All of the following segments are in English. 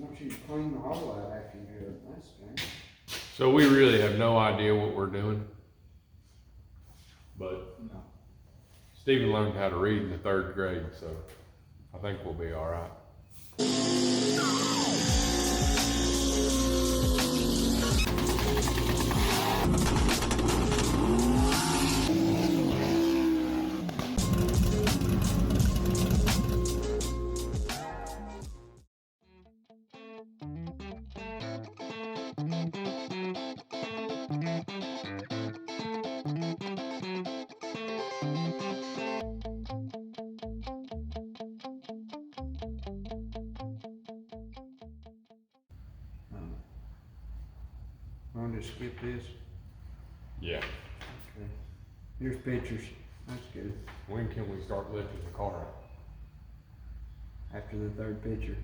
want you to clean the hole out after you do it. That's strange. So we really have no idea what we're doing. But No. Stephen learned how to read in the 3rd grade, so I think we'll be all right. Want to skip this? Yeah. Okay. Here's pictures. That's good. When can we start lifting the car out? After the 3rd picture.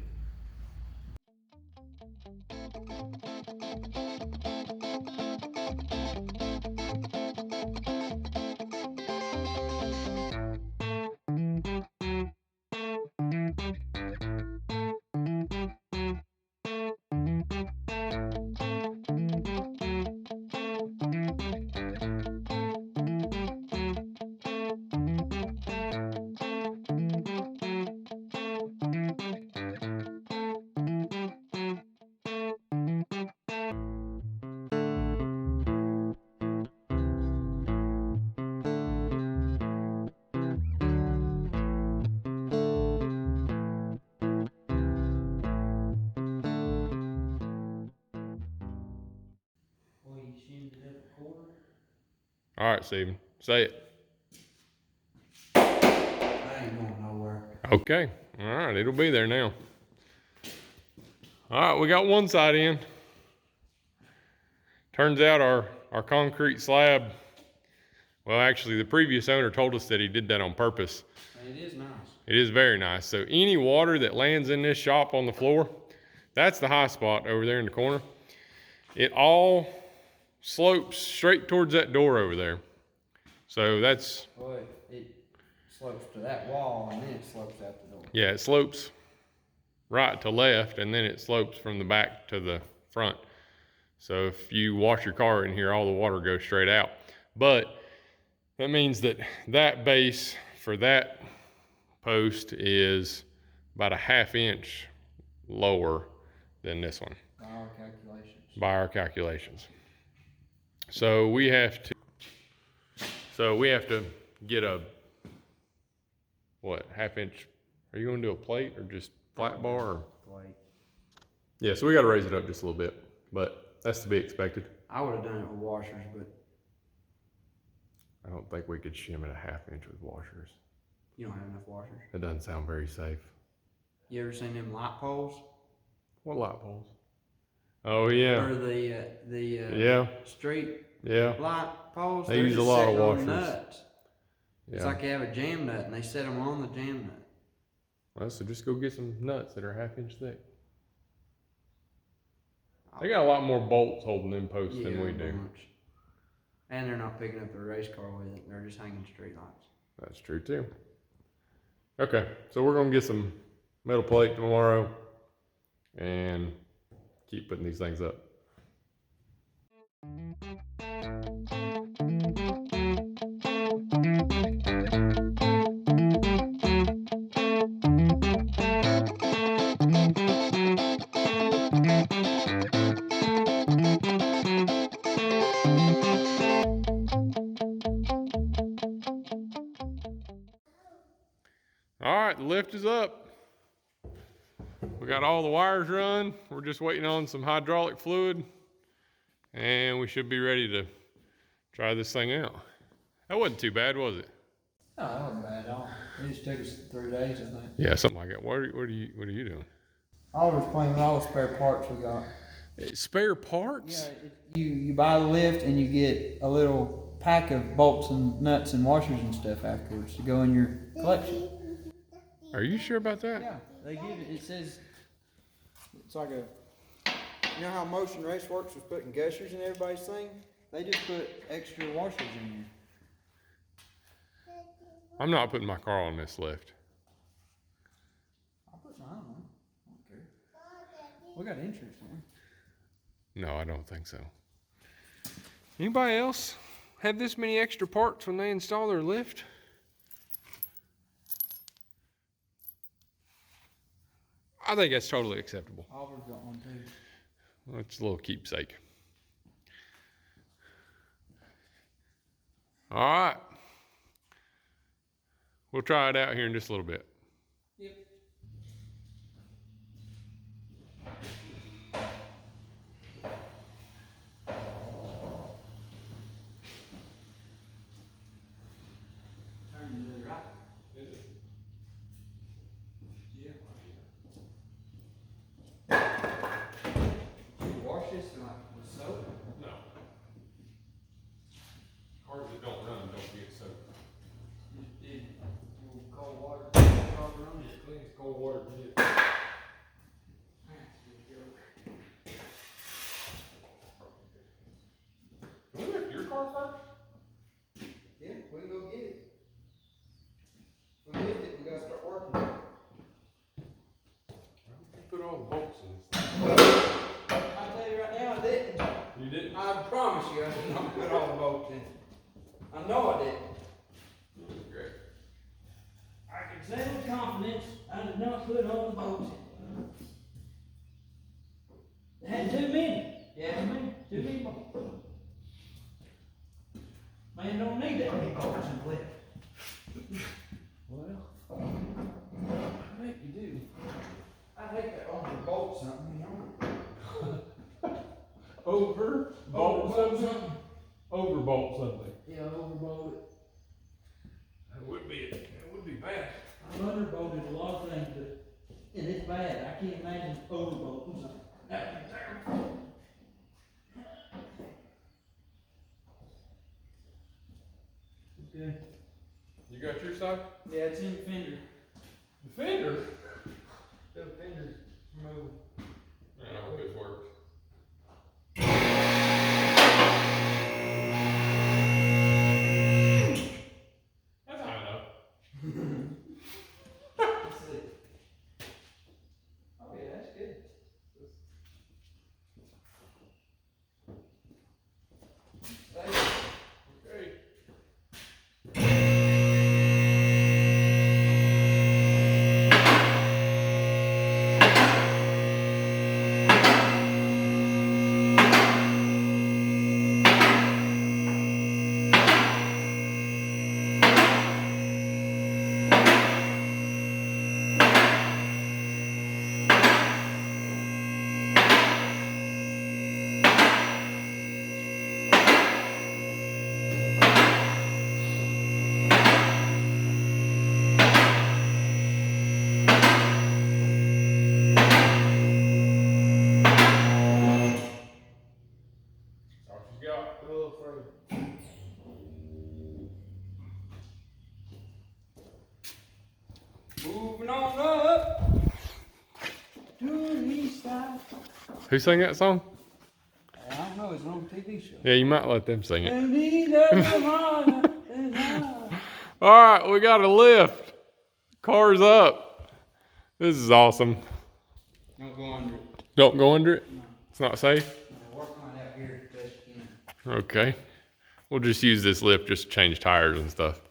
All right, Stephen, say it. I ain't going nowhere. Okay, all right, it'll be there now. All right, we got one side in. Turns out our concrete slab, well, actually the previous owner told us that he did that on purpose. It is nice. It is very nice. So any water that lands in this shop on the floor, that's the high spot over there in the corner. It all slopes straight towards that door over there. So that's... Well, it slopes to that wall and then it slopes out the door. Yeah, it slopes right to left and then it slopes from the back to the front. So if you wash your car in here, all the water goes straight out. But that means that that base for that post is about a 1/2 inch lower than this one. By our calculations. By our calculations. So we have to get a, what, 1/2 inch? Are you gonna do a plate or just flat bar? Or? Plate. Yeah, so we gotta raise it up just a little bit, but that's to be expected. I would have done it with washers, but I don't think we could shim it a 1/2 inch with washers. you don't have enough washers. That doesn't sound very safe. You ever seen them light poles? What light poles? Oh yeah. Or the yeah. street Yeah. light poles? They use a lot of washers. Nuts. Yeah. It's like they have a jam nut and they set them on the jam nut. Well, so just go get some nuts that are 1/2 inch thick. They got a lot more bolts holding them posts than we do. Much. And they're not picking up a race car with it. They're just hanging straight lights. That's true too. Okay, so we're gonna get some metal plate tomorrow and keep putting these things up. All right, the lift is up. We got all the wires run. We're just waiting on some hydraulic fluid and we should be ready to try this thing out. That wasn't too bad, was it? No, that wasn't bad at all. It just took us 3 days, I think. Yeah, something like that. What are you doing? I was playing with all the spare parts we got. Spare parts? Yeah, you buy the lift and you get a little pack of bolts and nuts and washers and stuff afterwards to go in your collection. Are you sure about that? Yeah, they give it. It says it's like a. You know how Motion Raceworks was putting gushers in everybody's thing? They just put extra washers in here. I'm not putting my car on this lift. I'll put mine on. I don't care. We got insurance, don't we? No, I don't think so. Anybody else have this many extra parts when they install their lift? I think that's totally acceptable. Auburn's got one too. Well, it's a little keepsake. All right. We'll try it out here in just a little bit. Yep. Turn to the right. Yeah. Did you wash this with soap? No. Cars that don't run don't get soaked. Just did cold water. Cold run. Clean as cold water can get. That's a good joke. Can we lift your car first? Yeah, we can go get it. We lift it, we gotta start working. Put all the bolts in. I'll tell you right now, I didn't. You didn't? I promise you, I did not put all the bolts in. I know I didn't. Great. I can say with confidence, I did not put all the bolts in. They had too many. Yeah, man, too many bolts. Man don't need that many bolts in clip. Well, I think you do. I think that overbolt something, you know? Overbolt something? Overbolt something. Yeah, overbolt it. That would be bad. I've underbolted a lot of things, but, and it's bad. I can't imagine overbolting something. That would be terrible. Okay. You got your side? Yeah, it's in the fender. The fender? The fender's removed. I hope this works. That's high enough. Let's see. Oh yeah, that's good. Stay. Okay. All she's got. A little further. Moving on up to the east side. Who sang that song? I don't know, it's an old TV show. Yeah, you might let them sing it. And neither am I. All right, we got a lift. Car's up. This is awesome. Don't go under it. Don't go under it. No. It's not safe. No, work on it out here as best you can. Okay. We'll just use this lift just to change tires and stuff.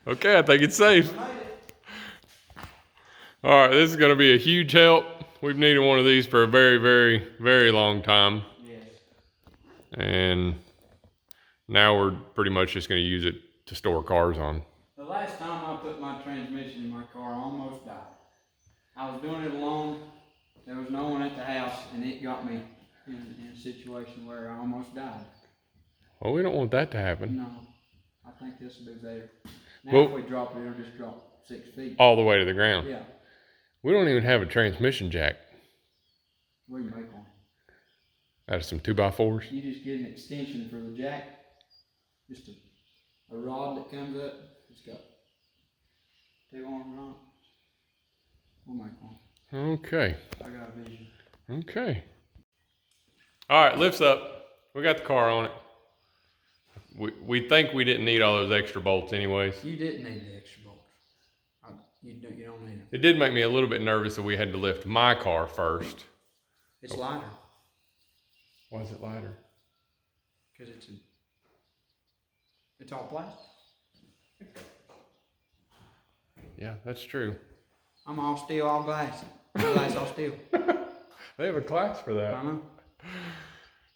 Okay, I think it's safe. All right, this is going to be a huge help. We've needed one of these for a very, very, very long time. Yes. And now we're pretty much just going to use it to store cars on. The last time I put my transmission in my car, I almost died. I was doing it alone. There was no one at the house, and it got me in a situation where I almost died. Well, we don't want that to happen. No, I think this will be better. Now Well- if we drop it, it'll just drop 6 feet. All the way to the ground. Yeah, We don't even have a transmission jack. we can make one. Out of some 2x4s. You just get an extension for the jack, just a rod that comes up. It's got 2 arms on it. We'll make one. Okay. I got a vision. Okay. All right, lifts up. We got the car on it. We think we didn't need all those extra bolts anyways. You didn't need the extra bolts. I It did make me a little bit nervous that we had to lift my car first. It's lighter. Why is it lighter? Because it's all plastic. Yeah, that's true. I'm all steel, all glass. Glass, all steel. They have a class for that. I know.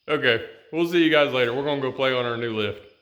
Okay, we'll see you guys later. We're gonna go play on our new lift.